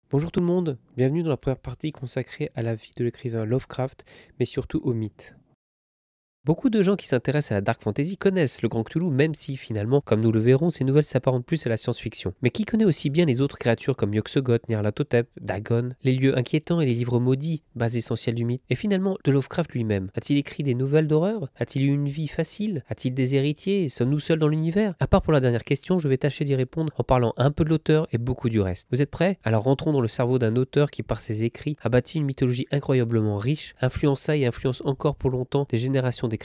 Bonjour tout le monde, bienvenue dans la première partie consacrée à la vie de l'écrivain Lovecraft, mais surtout au mythe. Beaucoup de gens qui s'intéressent à la dark fantasy connaissent le Grand Cthulhu, même si finalement, comme nous le verrons, ces nouvelles s'apparentent plus à la science-fiction. Mais qui connaît aussi bien les autres créatures comme Yog-Sothoth, Nyarlathotep, Dagon, les lieux inquiétants et les livres maudits, base essentielle du mythe, et finalement de Lovecraft lui-même? A-t-il écrit des nouvelles d'horreur? A-t-il eu une vie facile? A-t-il des héritiers? Sommes-nous seuls dans l'univers? À part pour la dernière question, je vais tâcher d'y répondre en parlant un peu de l'auteur et beaucoup du reste. Vous êtes prêts? Alors rentrons dans le cerveau d'un auteur qui, par ses écrits, a bâti une mythologie incroyablement riche, influença et influence encore pour longtemps des générations d'écrivains.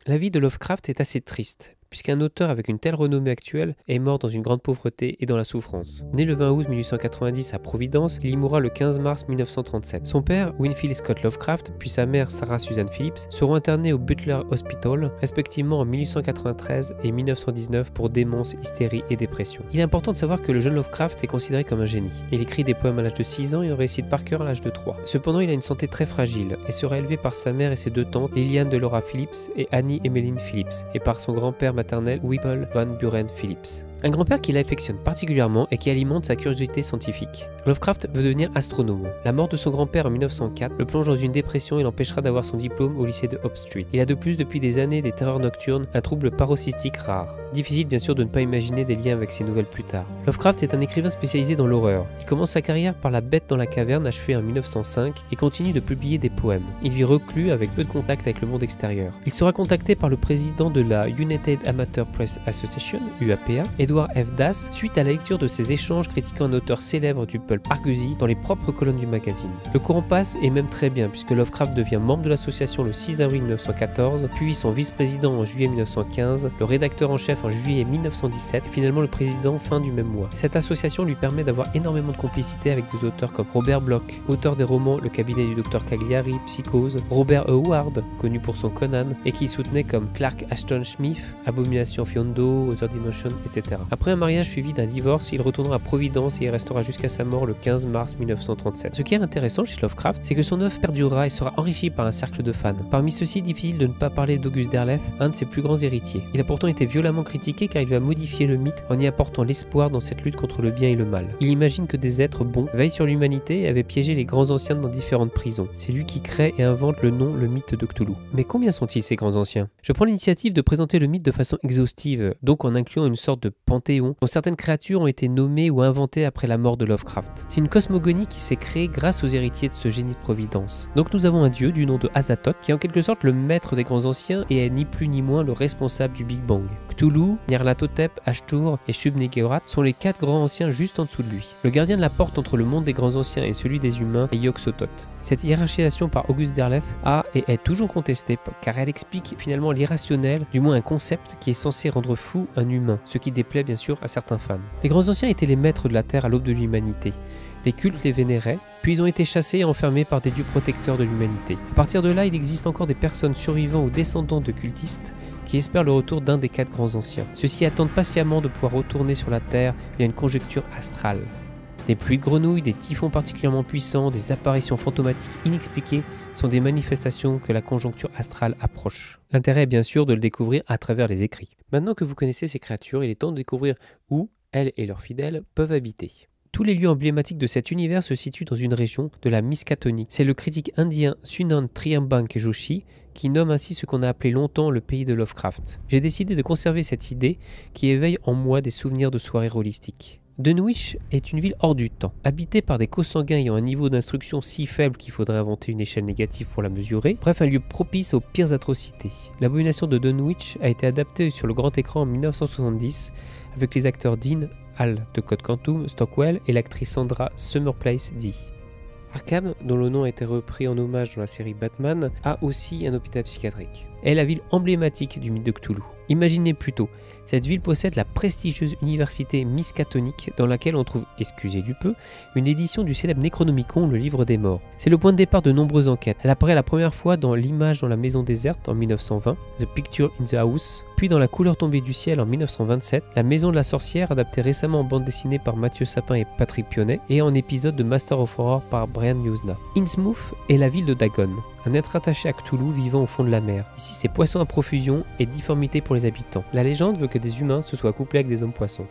La vie de Lovecraft est assez triste, puisqu'un auteur avec une telle renommée actuelle est mort dans une grande pauvreté et dans la souffrance. Né le 20 août 1890 à Providence, il y mourra le 15 mars 1937. Son père, Winfield Scott Lovecraft, puis sa mère, Sarah Susan Phillips, seront internés au Butler Hospital, respectivement en 1893 et 1919 pour démence, hystérie et dépression. Il est important de savoir que le jeune Lovecraft est considéré comme un génie. Il écrit des poèmes à l'âge de 6 ans et en récite par cœur à l'âge de 3. Cependant, il a une santé très fragile et sera élevé par sa mère et ses deux tantes, Lillian de Laura Phillips et Annie Emmeline Phillips, et par son grand-père maternel Whipple Van Buren Phillips. Un grand-père qui l'affectionne particulièrement et qui alimente sa curiosité scientifique. Lovecraft veut devenir astronome. La mort de son grand-père en 1904 le plonge dans une dépression et l'empêchera d'avoir son diplôme au lycée de Hope Street. Il a de plus depuis des années des terreurs nocturnes, un trouble paroxystique rare. Difficile bien sûr de ne pas imaginer des liens avec ses nouvelles plus tard. Lovecraft est un écrivain spécialisé dans l'horreur. Il commence sa carrière par La Bête dans la caverne, achevée en 1905, et continue de publier des poèmes. Il vit reclus avec peu de contact avec le monde extérieur. Il sera contacté par le président de la United Amateur Press Association, UAPA, Edward F. Das, suite à la lecture de ses échanges critiquant un auteur célèbre du pulp Argusy dans les propres colonnes du magazine. Le courant passe et même très bien, puisque Lovecraft devient membre de l'association le 6 avril 1914, puis son vice-président en juillet 1915, le rédacteur en chef en juillet 1917 et finalement le président fin du même mois. Cette association lui permet d'avoir énormément de complicité avec des auteurs comme Robert Bloch, auteur des romans Le cabinet du docteur Cagliari, Psychose, Robert Howard, connu pour son Conan, et qui soutenait comme Clark Ashton Smith, Abomination Fiondo, Other Dimension, etc. Après un mariage suivi d'un divorce, il retournera à Providence et y restera jusqu'à sa mort le 15 mars 1937. Ce qui est intéressant chez Lovecraft, c'est que son œuvre perdurera et sera enrichie par un cercle de fans. Parmi ceux-ci, difficile de ne pas parler d'August Derleth, un de ses plus grands héritiers. Il a pourtant été violemment critiqué car il va modifier le mythe en y apportant l'espoir dans cette lutte contre le bien et le mal. Il imagine que des êtres bons veillent sur l'humanité et avaient piégé les grands anciens dans différentes prisons. C'est lui qui crée et invente le mythe de Cthulhu. Mais combien sont-ils ces grands anciens? Je prends l'initiative de présenter le mythe de façon exhaustive, donc en incluant une sorte de panthéon dont certaines créatures ont été nommées ou inventées après la mort de Lovecraft. C'est une cosmogonie qui s'est créée grâce aux héritiers de ce génie de Providence. Donc nous avons un dieu du nom de Azathoth qui est en quelque sorte le maître des grands anciens et est ni plus ni moins le responsable du Big Bang. Cthulhu, Nyarlathotep, Ashtur et Shub-Niggurath sont les 4 grands anciens juste en dessous de lui. Le gardien de la porte entre le monde des grands anciens et celui des humains est Yog-Sothoth. Cette hiérarchisation par August Derleth a et est toujours contestée car elle explique finalement l'irrationnel, du moins un concept qui est censé rendre fou un humain, ce qui déplaît bien sûr à certains fans. Les grands anciens étaient les maîtres de la Terre à l'aube de l'humanité. Des cultes les vénéraient, puis ils ont été chassés et enfermés par des dieux protecteurs de l'humanité. À partir de là, il existe encore des personnes survivant ou descendants de cultistes qui espèrent le retour d'un des 4 grands anciens. Ceux-ci attendent patiemment de pouvoir retourner sur la Terre via une conjecture astrale. Des pluies de grenouilles, des typhons particulièrement puissants, des apparitions fantomatiques inexpliquées sont des manifestations que la conjoncture astrale approche. L'intérêt est bien sûr de le découvrir à travers les écrits. Maintenant que vous connaissez ces créatures, il est temps de découvrir où elles et leurs fidèles peuvent habiter. Tous les lieux emblématiques de cet univers se situent dans une région de la Miskatonic. C'est le critique indien Sunan Triambank Joshi qui nomme ainsi ce qu'on a appelé longtemps le pays de Lovecraft. J'ai décidé de conserver cette idée qui éveille en moi des souvenirs de soirées holistiques. Dunwich est une ville hors du temps, habitée par des consanguins ayant un niveau d'instruction si faible qu'il faudrait inventer une échelle négative pour la mesurer, bref un lieu propice aux pires atrocités. L'abomination de Dunwich a été adaptée sur le grand écran en 1970 avec les acteurs Dean Hall de Code Quantum, Stockwell et l'actrice Sandra Summerplace Dee. Arkham, dont le nom a été repris en hommage dans la série Batman, a aussi un hôpital psychiatrique. est la ville emblématique du mythe de Cthulhu. Imaginez plutôt, cette ville possède la prestigieuse université Miskatonic dans laquelle on trouve, excusez du peu, une édition du célèbre Necronomicon, le livre des morts. C'est le point de départ de nombreuses enquêtes. Elle apparaît la première fois dans L'image dans la maison déserte en 1920, The Picture in the House, puis dans La couleur tombée du ciel en 1927, La maison de la sorcière adaptée récemment en bande dessinée par Mathieu Sapin et Patrick Pionnet, et en épisode de Master of Horror par Brian Yuzna. Innsmouth est la ville de Dagon, un être attaché à Cthulhu vivant au fond de la mer. Ici c'est poissons à profusion et difformité pour les habitants. La légende veut que des humains se soient couplés avec des hommes poissons.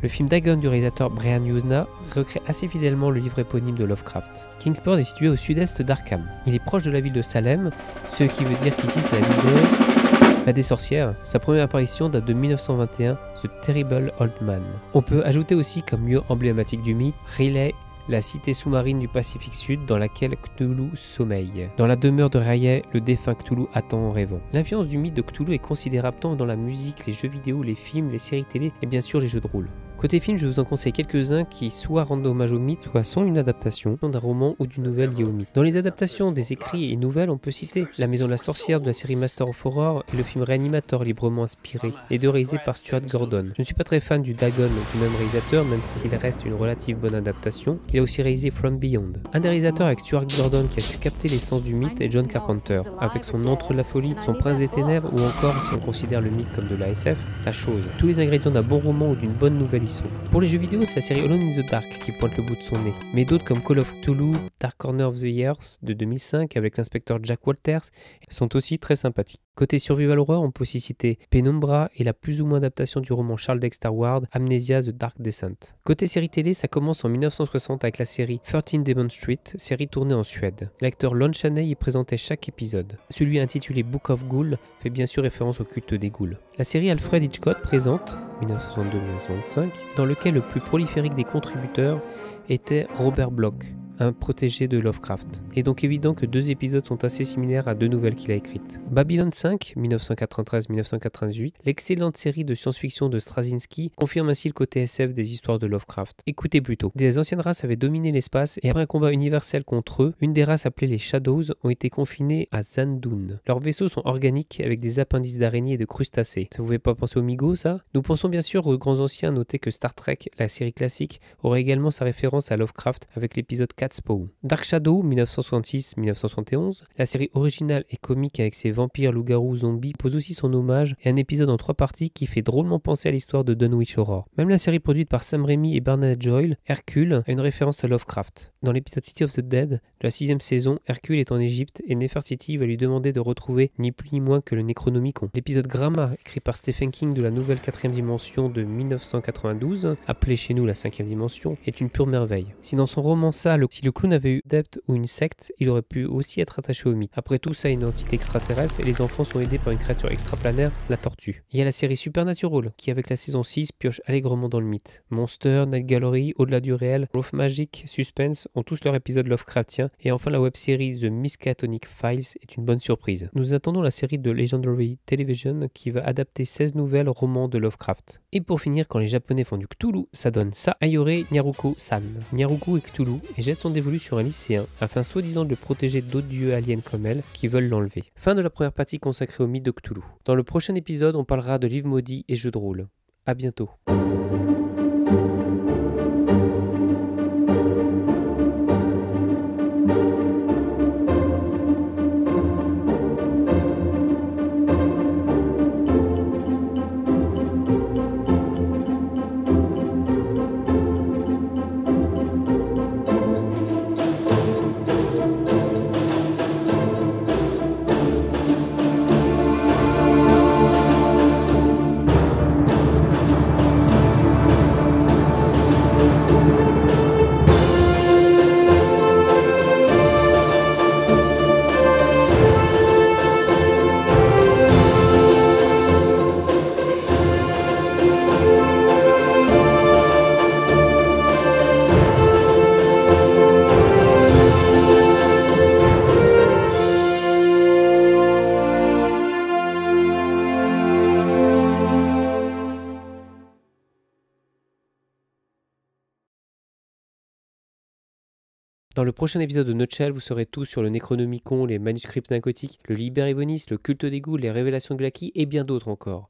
Le film Dagon du réalisateur Brian Yuzna recrée assez fidèlement le livre éponyme de Lovecraft. Kingsport est situé au sud-est d'Arkham. Il est proche de la ville de Salem, ce qui veut dire qu'ici c'est la ville des sorcières. Sa première apparition date de 1921, The Terrible Old Man. On peut ajouter aussi comme lieu emblématique du mythe, Riley, la cité sous-marine du Pacifique Sud dans laquelle Cthulhu sommeille. Dans la demeure de Riley, le défunt Cthulhu attend en rêvant. L'influence du mythe de Cthulhu est considérable tant dans la musique, les jeux vidéo, les films, les séries télé et bien sûr les jeux de rôle. Côté film, je vous en conseille quelques-uns qui soit rendent hommage au mythe, soit sont une adaptation d'un roman ou d'une nouvelle liée au mythe. Dans les adaptations des écrits et nouvelles, on peut citer La maison de la sorcière de la série Master of Horror et le film Reanimator librement inspiré, les deux réalisés par Stuart Gordon. Je ne suis pas très fan du Dagon du même réalisateur, même s'il reste une relative bonne adaptation. Il a aussi réalisé From Beyond. Un des réalisateurs avec Stuart Gordon qui a su capter l'essence du mythe est John Carpenter, avec son Entre la folie, son Prince des ténèbres ou encore, si on considère le mythe comme de la SF, La chose. Tous les ingrédients d'un bon roman ou d'une bonne nouvelle y sont. Pour les jeux vidéo, c'est la série Alone in the Dark qui pointe le bout de son nez, mais d'autres comme Call of Cthulhu, Dark Corner of the Years de 2005 avec l'inspecteur Jack Walters sont aussi très sympathiques. Côté survival horror, on peut aussi citer Penumbra et la plus ou moins adaptation du roman Charles Dexter Ward, Amnesia The Dark Descent. Côté série télé, ça commence en 1960 avec la série 13 Demon Street, série tournée en Suède. L'acteur Lon Chaney y présentait chaque épisode. Celui intitulé Book of Ghoul fait bien sûr référence au culte des ghouls. La série Alfred Hitchcock présente, 1962-1965, dans lequel le plus prolifique des contributeurs était Robert Bloch, un protégé de Lovecraft. Il est donc évident que deux épisodes sont assez similaires à deux nouvelles qu'il a écrites. Babylon 5, 1993-1998, l'excellente série de science-fiction de Straczynski, confirme ainsi le côté SF des histoires de Lovecraft. Écoutez plutôt. Des anciennes races avaient dominé l'espace et après un combat universel contre eux, une des races appelées les Shadows ont été confinées à Zandun. Leurs vaisseaux sont organiques avec des appendices d'araignées et de crustacés. Ça vous fait pas penser aux Migos, ça? Nous pensons bien sûr aux grands anciens, noter que Star Trek, la série classique, aurait également sa référence à Lovecraft avec l'épisode 4 Spawn. Dark Shadow 1966-1971, la série originale et comique avec ses vampires, loups-garous, zombies pose aussi son hommage et un épisode en 3 parties qui fait drôlement penser à l'histoire de Dunwich Horror. Même la série produite par Sam Raimi et Bernard Joyle, Hercule, a une référence à Lovecraft. Dans l'épisode City of the Dead de la 6ème saison, Hercule est en Égypte et Nefertiti va lui demander de retrouver ni plus ni moins que le Necronomicon. L'épisode Gramma, écrit par Stephen King de la nouvelle 4ème dimension de 1992, appelée chez nous la 5ème dimension, est une pure merveille. Si dans son roman ça, si le clown avait eu adepte ou une secte, il aurait pu aussi être attaché au mythe. Après tout ça, une entité extraterrestre et les enfants sont aidés par une créature extraplanaire, la tortue. Il y a la série Supernatural qui avec la saison 6 pioche allègrement dans le mythe. Monster, Night Gallery, Au-delà du réel, Growth Magic, Suspense ont tous leur épisode Lovecraftien et enfin la web-série The Miskatonic Files est une bonne surprise. Nous attendons la série de Legendary Television qui va adapter 16 nouvelles romans de Lovecraft. Et pour finir, quand les japonais font du Cthulhu, ça donne ça. Ayore Nyaruko-san. Nyaruko est Cthulhu et jette son dévolu sur un lycéen afin soi-disant de le protéger d'autres dieux aliens comme elle qui veulent l'enlever. Fin de la première partie consacrée au mythe de Cthulhu. Dans le prochain épisode, on parlera de livres maudits et jeux de rôle. A bientôt. Dans le prochain épisode de Nutshell, vous saurez tout sur le Necronomicon, les manuscrits pnacotiques, le Liber Evonis, le culte des ghouls, les révélations de Glaki et bien d'autres encore.